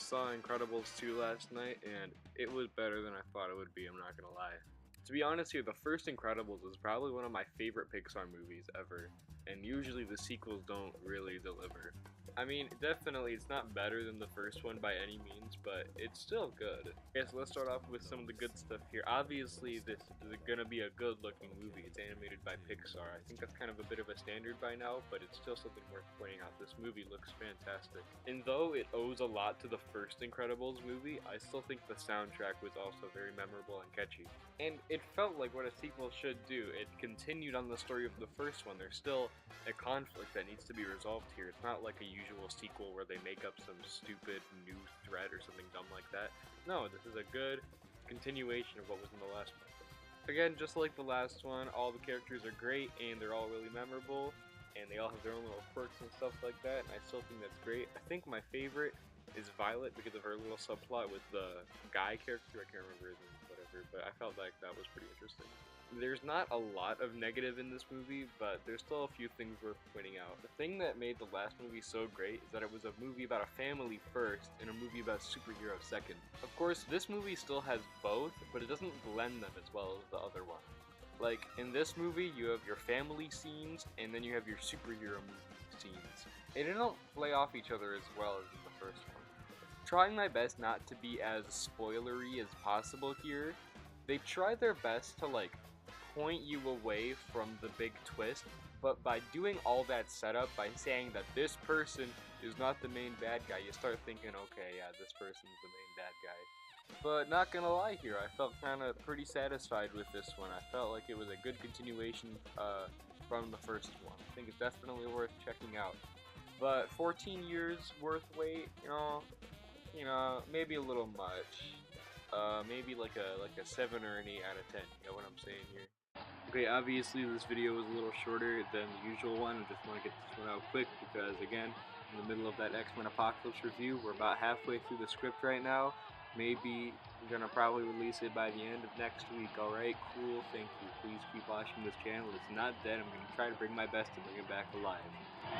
saw Incredibles 2 last night, and it was better than I thought it would be, I'm not gonna lie. To be honest here, the first Incredibles is probably one of my favorite Pixar movies ever, and usually the sequels don't really deliver. I mean, definitely it's not better than the first one by any means, but it's still good. Okay, so let's start off with some of the good stuff here. Obviously, this is gonna be a good-looking movie. It's animated by Pixar. I think that's kind of a bit of a standard by now, but it's still something worth pointing out. This movie looks fantastic. And though it owes a lot to the first Incredibles movie, I still think the soundtrack was also very memorable and catchy. And it felt like what a sequel should do. It continued on the story of the first one. There's still a conflict that needs to be resolved here. It's not like a usual sequel where they make up some stupid new thread or something dumb like that. No, this is a good continuation of what was in the last one. Again, just like the last one, all the characters are great and they're all really memorable and they all have their own little quirks and stuff like that, and I still think that's great. I think my favorite is Violet because of her little subplot with the guy character. I can't remember his name, whatever, but I felt like that was pretty interesting. There's not a lot of negative in this movie, but there's still a few things worth pointing out. The thing that made the last movie so great is that it was a movie about a family first and a movie about superheroes second. Of course, this movie still has both, but it doesn't blend them as well as the other one. Like, in this movie, you have your family scenes, and then you have your superhero movie scenes. And they don't play off each other as well as in the first one. Trying my best not to be as spoilery as possible here, they tried their best to, like, point you away from the big twist, but by doing all that setup, by saying that this person is not the main bad guy, you start thinking, okay, yeah, this person's the main bad guy. But not gonna lie here, I felt kind of pretty satisfied with this one. I felt like it was a good continuation from the first one. I think it's definitely worth checking out. But 14 years worth wait, maybe a little much. Maybe like a 7 or an 8 out of 10. You know what I'm saying here? Okay, obviously this video was a little shorter than the usual one. I just want to get this one out quick because, again, in the middle of that X-Men Apocalypse review, we're about halfway through the script right now. Maybe we're gonna probably release it by the end of next week. Alright, cool, thank you. Please keep watching this channel. It's not dead. I'm gonna try to bring my best to bring it back alive.